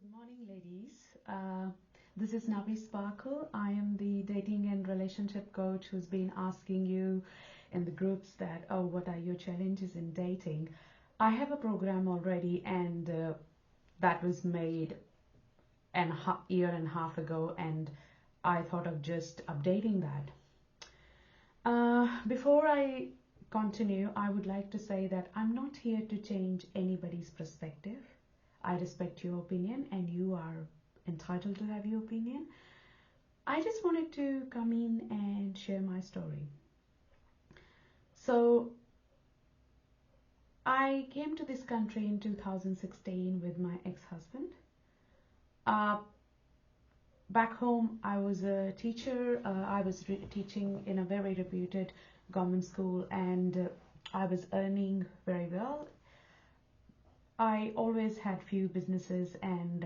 Good morning, ladies. This is Navi Sparkle. I am the dating and relationship coach who's been asking you in the groups that, oh, what are your challenges in dating? I have a program already, and that was made a year and a half ago, and I thought of just updating that. Before I continue, I would like to say that I'm not here to change anybody's perspective. I respect your opinion and you are entitled to have your opinion. I just wanted to come in and share my story. So I came to this country in 2016 with my ex-husband. Back home, I was a teacher. I was teaching in a very reputed government school, and I was earning very well. I always had few businesses, and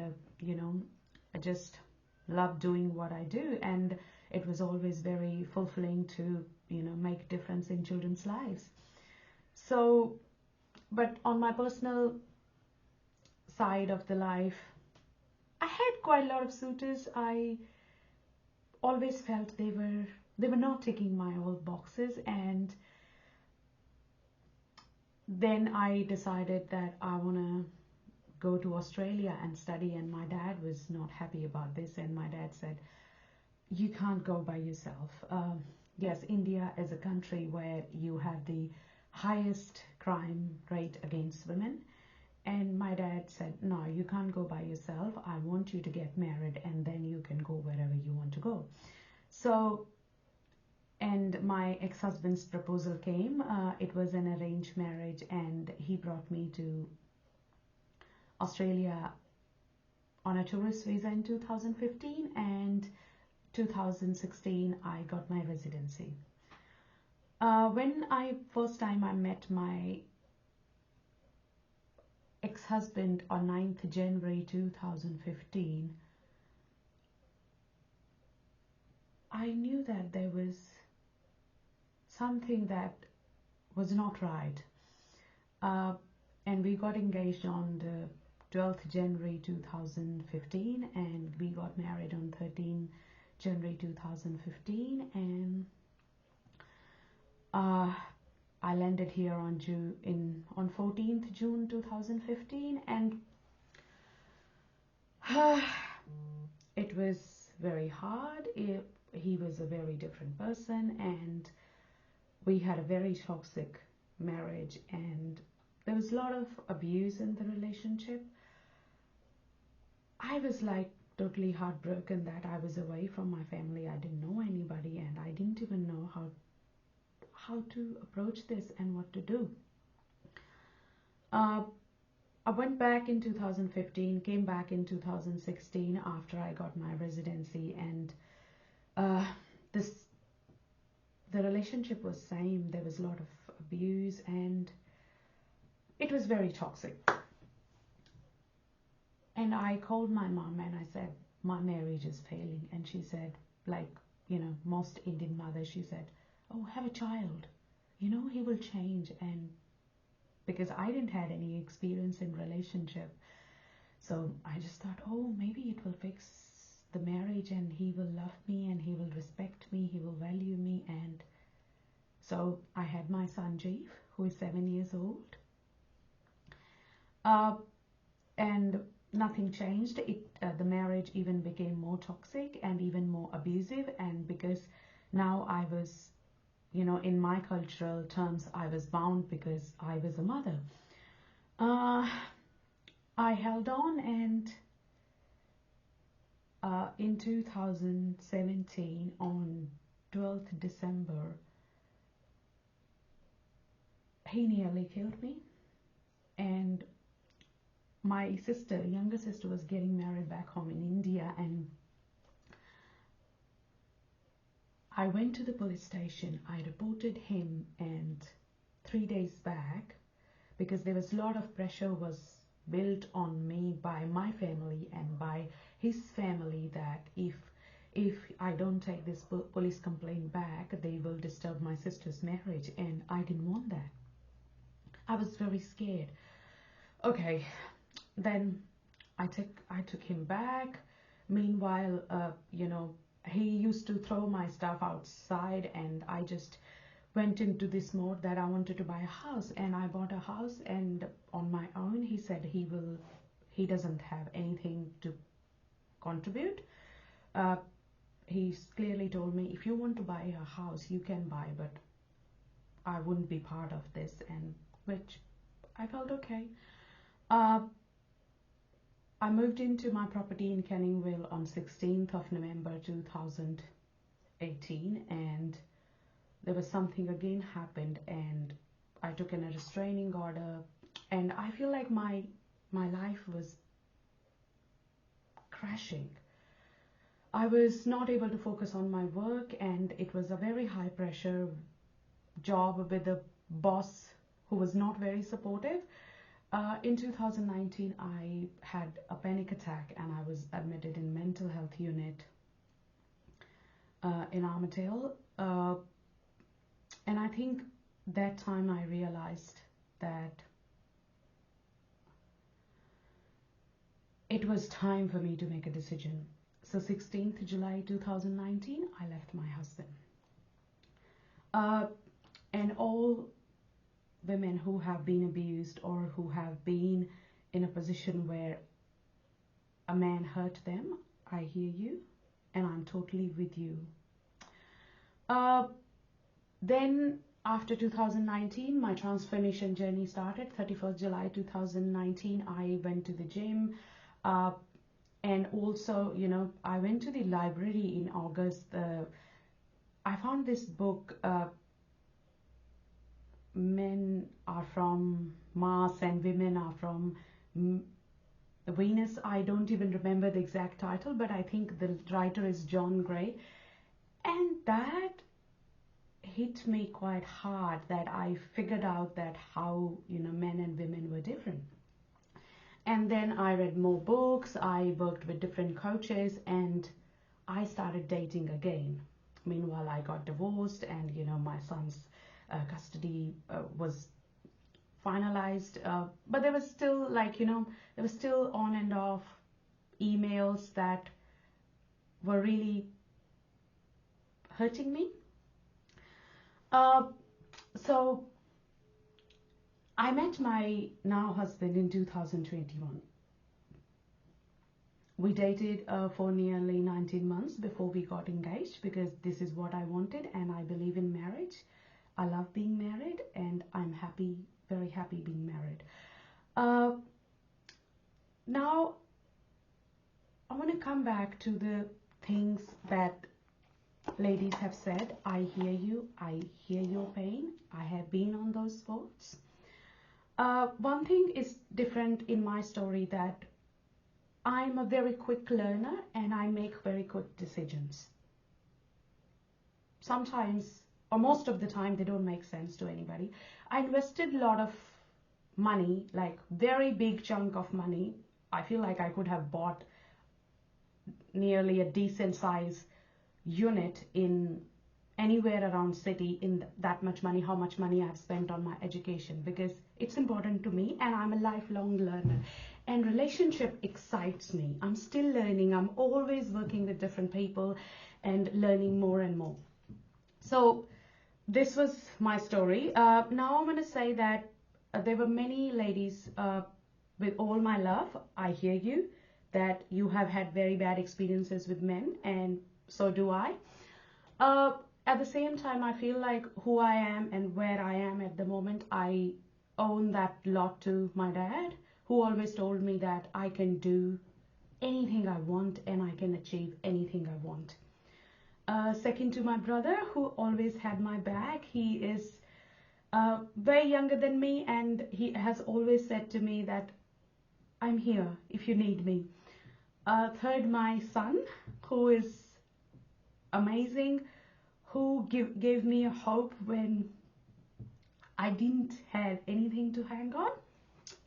I just love doing what I do, and it was always very fulfilling to make difference in children's lives. So, but on my personal side of the life, I had quite a lot of suitors. I always felt they were not ticking my old boxes, and then I decided that I want to go to Australia and study, and my dad was not happy about this, and my dad said, you can't go by yourself. Yes, India is a country where you have the highest crime rate against women, and my dad said, no, you can't go by yourself. I want you to get married, and then you can go wherever you want to go. So, and my ex-husband's proposal came. It was an arranged marriage, and he brought me to Australia on a tourist visa in 2015, and 2016 I got my residency. When first time I met my ex-husband on 9th January 2015, I knew that there was something that was not right. And we got engaged on the 12th January 2015, and we got married on 13th January 2015, and I landed here on 14th June 2015, and it was very hard. He was a very different person, and we had a very toxic marriage, and there was a lot of abuse in the relationship. I was like totally heartbroken that I was away from my family. I didn't know anybody, and I didn't even know how to approach this and what to do. I went back in 2015, came back in 2016 after I got my residency, and the relationship was same. There was a lot of abuse, and it was very toxic. And I called my mom and I said, my marriage is failing. And she said, like, most Indian mothers, she said, oh, have a child. He will change. And because I didn't have any experience in relationship, so I just thought, oh, maybe it will fix the marriage, and he will love me, and he will respect me, he will value me. And so I had my son Jeev, who is 7 years old. And nothing changed. The marriage even became more toxic and even more abusive. And because now I was, in my cultural terms, I was bound because I was a mother. I held on, and in 2017, on 12th December, he nearly killed me. And my younger sister, was getting married back home in India, and I went to the police station. I reported him, and 3 days back, because there was a lot of pressure was built on me by my family and by his family that if I don't take this police complaint back, they will disturb my sister's marriage, and I didn't want that. I was very scared. Okay, then I took him back. Meanwhile, he used to throw my stuff outside, and I just went into this mode that I wanted to buy a house, and I bought a house, and on my own. He said he doesn't have anything to contribute. Uh, he clearly told me, if you want to buy a house, you can buy, but I wouldn't be part of this, and which I felt okay. Uh, I moved into my property in Kenningville on 16th of November 2018, and there was something again happened, and I took in a restraining order, and I feel like my life was crashing. I was not able to focus on my work, and it was a very high pressure job with a boss who was not very supportive. In 2019, I had a panic attack, and I was admitted in mental health unit in Armadale. And I think that time I realized that it was time for me to make a decision. So 16th July 2019, I left my husband. And all women who have been abused or who have been in a position where a man hurt them, I hear you, and I'm totally with you. Then after 2019, my transformation journey started. 31st July 2019, I went to the gym, and also, I went to the library in August. I found this book, Men Are From Mars and Women Are From Venus. I don't even remember the exact title, but I think the writer is John Gray. And that hit me quite hard, that I figured out that how, men and women were different. And then I read more books, I worked with different coaches, and I started dating again. Meanwhile, I got divorced, and, my son's custody was finalized, but there was still there was still on and off emails that were really hurting me. So I met my now husband in 2021. We dated for nearly 19 months before we got engaged, because this is what I wanted, and I believe in marriage. I love being married, and I'm happy, very happy being married. Now, I want to come back to the things that ladies have said. I hear you. I hear your pain. I have been on those sports. One thing is different in my story, that I'm a very quick learner, and I make very quick decisions. Sometimes, or most of the time, they don't make sense to anybody. I invested a lot of money, like very big chunk of money. I feel like I could have bought nearly a decent size unit in anywhere around city in that much money, how much money I've spent on my education, because it's important to me, and I'm a lifelong learner, and relationship excites me. I'm still learning. I'm always working with different people and learning more and more. So this was my story. Now I'm going to say that there were many ladies, with all my love, I hear you, that you have had very bad experiences with men, and so do I. At the same time, I feel like who I am and where I am at the moment, I own that lot to my dad, who always told me that I can do anything I want, and I can achieve anything I want. Second to my brother, who always had my back. He is very younger than me, and he has always said to me that I'm here if you need me. Third, my son, who is amazing, who gave me a hope when I didn't have anything to hang on.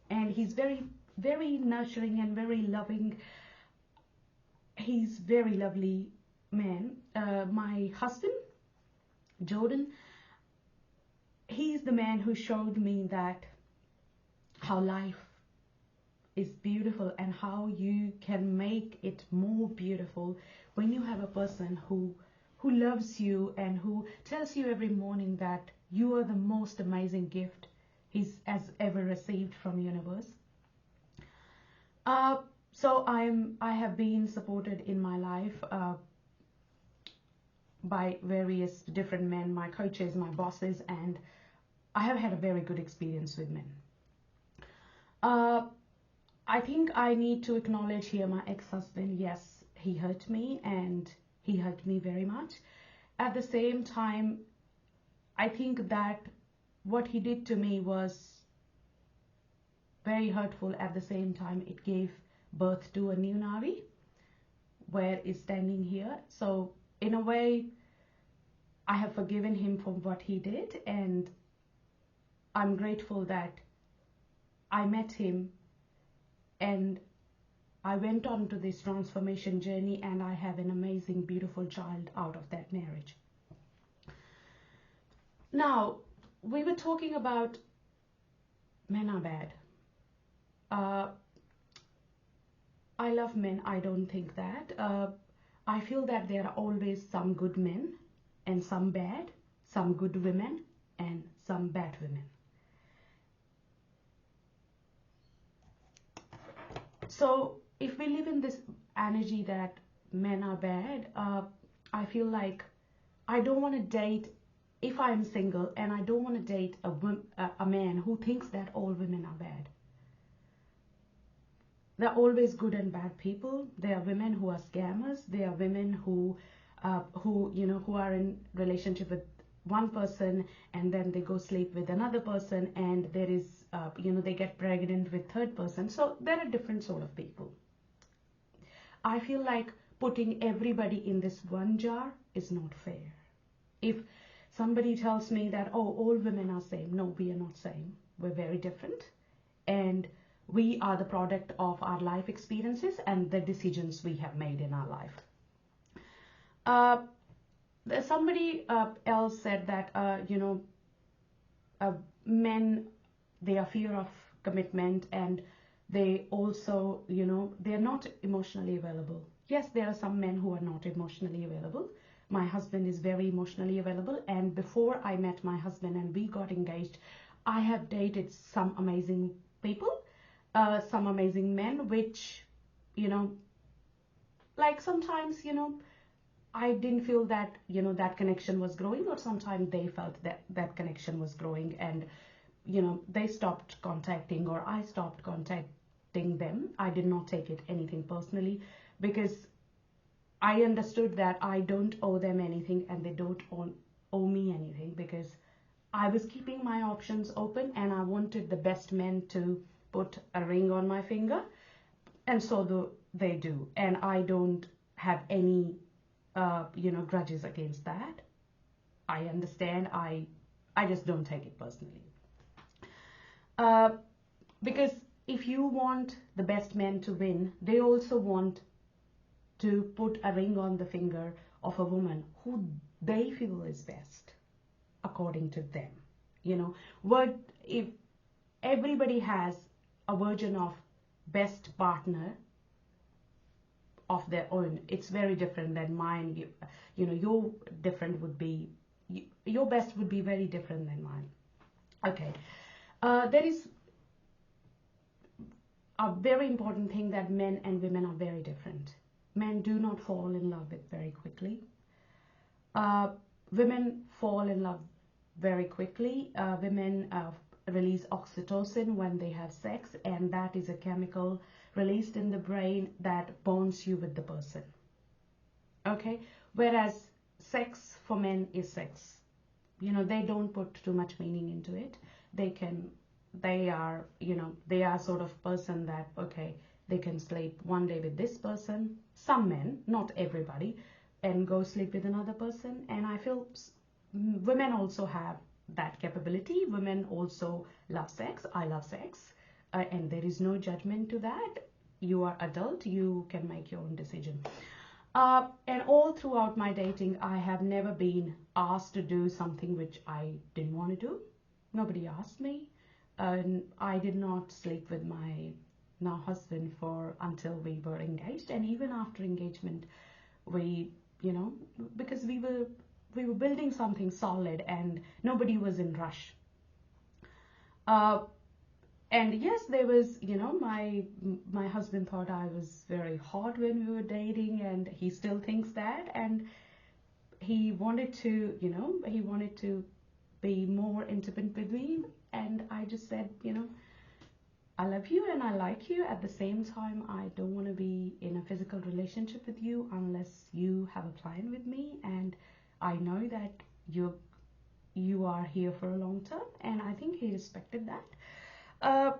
And he's very, very nurturing and very loving. He's very lovely man. My husband, Jordan, he's the man who showed me that how life is beautiful, and how you can make it more beautiful when you have a person who loves you and who tells you every morning that you are the most amazing gift he's has ever received from universe. So I have been supported in my life by various different men, my coaches, my bosses, and I have had a very good experience with men. I think I need to acknowledge here my ex-husband. Yes, he hurt me, and he hurt me very much. At the same time, I think that what he did to me was very hurtful. At the same time, it gave birth to a new Nari, where is standing here. So in a way, I have forgiven him for what he did, and I'm grateful that I met him and I went on to this transformation journey, and I have an amazing, beautiful child out of that marriage. Now, we were talking about men are bad. I love men. I don't think that. I feel that there are always some good men and some bad, some good women and some bad women. So if we live in this energy that men are bad, I feel like I don't want to date, if I'm single, and I don't want to date a man who thinks that all women are bad. There are always good and bad people. There are women who are scammers. There are women who are in relationship with one person and then they go sleep with another person, and there is they get pregnant with third person. So there are different sort of people. I feel like putting everybody in this one jar is not fair. If somebody tells me that, oh, all women are same, no, we are not same. We're very different, and we are the product of our life experiences and the decisions we have made in our life. Somebody else said that men, they are fear of commitment, and they also they're not emotionally available. Yes, there are some men who are not emotionally available. My husband is very emotionally available, and before I met my husband and we got engaged, I have dated some amazing people, some amazing men, which like sometimes I didn't feel that that connection was growing, or sometimes they felt that that connection was growing, and they stopped contacting or I stopped contacting them. I did not take it anything personally, because I understood that I don't owe them anything and they don't owe me anything, because I was keeping my options open and I wanted the best men to put a ring on my finger, and so they do, and I don't have any grudges against that. I understand. I just don't take it personally. Because if you want the best men to win, they also want to put a ring on the finger of a woman who they feel is best according to them. What if everybody has a version of best partner of their own? It's very different than mine. Your different would be, your best would be very different than mine. Okay. There is a very important thing, that men and women are very different. Men do not fall in love with very quickly. Women fall in love very quickly. Women release oxytocin when they have sex, and that is a chemical released in the brain that bonds you with the person. Okay? Whereas sex for men is sex. They don't put too much meaning into it. They are sort of person that, okay, they can sleep one day with this person, some men, not everybody, and go sleep with another person. And I feel women also have that capability. Women also love sex. I love sex. And there is no judgment to that. You are adult, you can make your own decision. And all throughout my dating, I have never been asked to do something which I didn't want to do. Nobody asked me. I did not sleep with my now husband for until we were engaged, and even after engagement, we, because we were building something solid and nobody was in rush. Uh, and yes, there was, my husband thought I was very hot when we were dating, and he still thinks that, and he wanted to be more intimate with me, and I just said, I love you and I like you. At the same time, I don't want to be in a physical relationship with you unless you have a plan with me, and I know that you are here for a long term, and I think he respected that. Uh,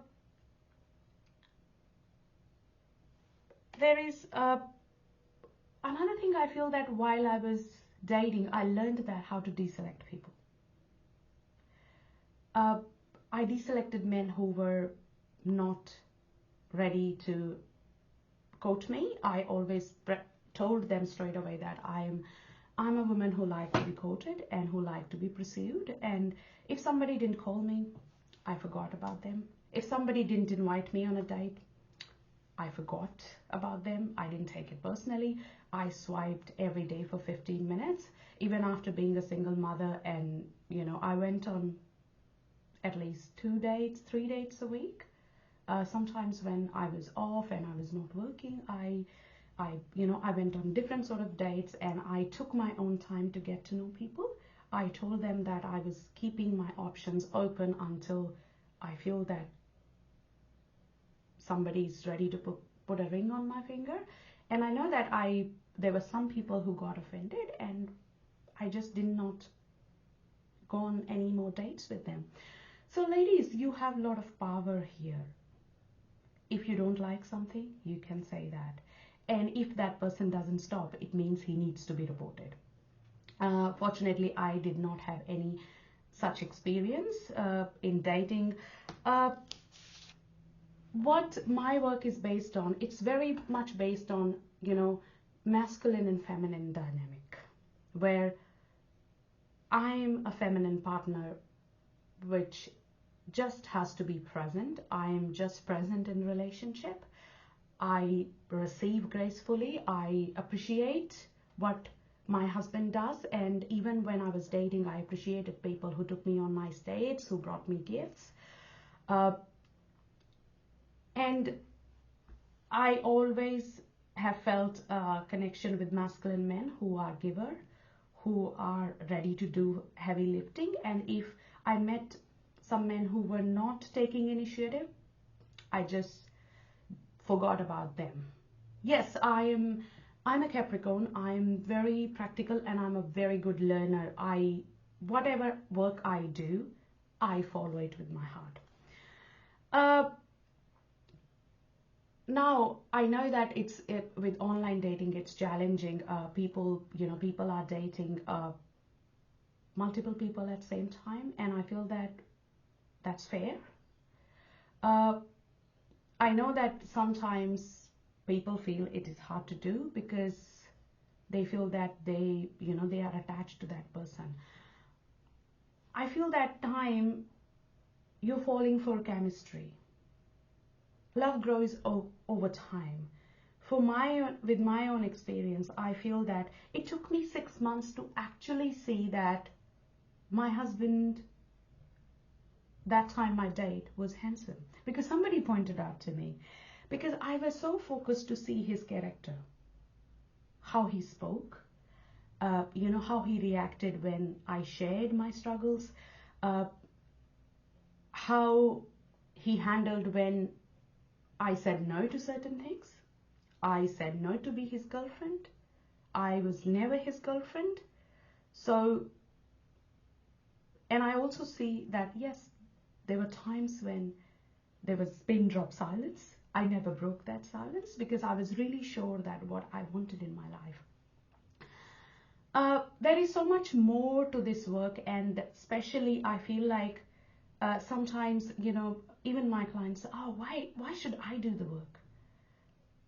there is another thing. I feel that while I was dating, I learned that how to deselect people. Uh, I deselected men who were not ready to court me. I always told them straight away that I'm a woman who likes to be courted and who like to be pursued. And if somebody didn't call me, I forgot about them. If somebody didn't invite me on a date, I forgot about them. I didn't take it personally. I swiped every day for 15 minutes, even after being a single mother. And, I went on at least 2 dates, 3 dates a week. Sometimes when I was off and I was not working, I went on different sort of dates, and I took my own time to get to know people. I told them that I was keeping my options open until I feel that somebody's ready to put a ring on my finger. And I know that there were some people who got offended, and I just did not go on any more dates with them. So ladies, you have a lot of power here. If you don't like something, you can say that. And if that person doesn't stop, it means he needs to be reported. Fortunately, I did not have any such experience in dating. What my work is based on, it's very much based on, masculine and feminine dynamic, where I'm a feminine partner which just has to be present. I'm just present in relationship. I receive gracefully. I appreciate what my husband does, and even when I was dating, I appreciated people who took me on nice dates, who brought me gifts. And I always have felt a connection with masculine men who are giver, who are ready to do heavy lifting. And if I met some men who were not taking initiative, I just forgot about them. Yes, I'm a Capricorn. I'm very practical and I'm a very good learner. Whatever work I do, I follow it with my heart. Now I know that with online dating, it's challenging. People are dating multiple people at the same time, and I feel that that's fair. I know that sometimes people feel it is hard to do because they feel that they are attached to that person. I feel that time you're falling for chemistry. Love grows over time. With my own experience, I feel that it took me 6 months to actually see that my husband, that time my date, was handsome, because somebody pointed out to me, because I was so focused to see his character, how he spoke, how he reacted when I shared my struggles, how he handled when I said no to certain things. I said no to be his girlfriend. I was never his girlfriend. So, and I also see that, yes, there were times when there was pin drop silence. I never broke that silence because I was really sure that what I wanted in my life. There is so much more to this work, and especially I feel like sometimes, even my clients say, oh, why should I do the work?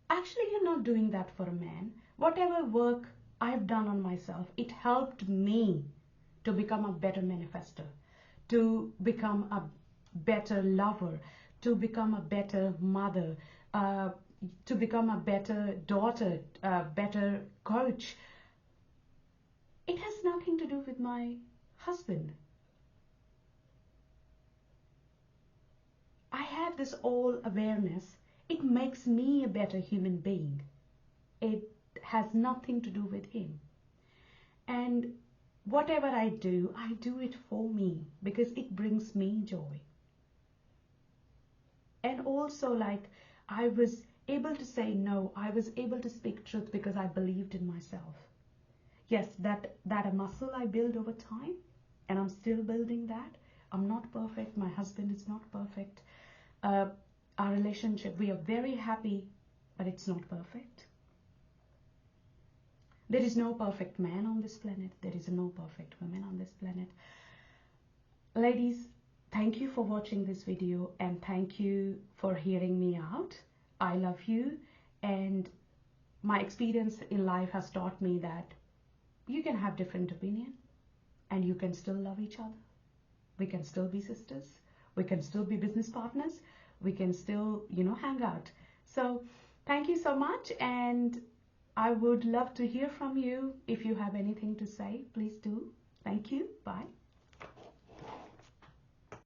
Actually, you're not doing that for a man. Whatever work I've done on myself, it helped me to become a better manifester, to become a better lover, to become a better mother, to become a better daughter, a better coach. It has nothing to do with my husband. I have this all awareness. It makes me a better human being. It has nothing to do with him. And whatever I do it for me because it brings me joy. And also, like, I was able to say no, I was able to speak truth because I believed in myself. Yes, that a muscle I build over time, and I'm still building that. I'm not perfect. My husband is not perfect. Our relationship, we are very happy, but it's not perfect. There is no perfect man on this planet. There is no perfect woman on this planet. Ladies, thank you for watching this video and thank you for hearing me out. I love you, and my experience in life has taught me that you can have different opinion and you can still love each other. We can still be sisters. We can still be business partners. We can still, hang out. So thank you so much, and I would love to hear from you. If you have anything to say, please do. Thank you. Bye.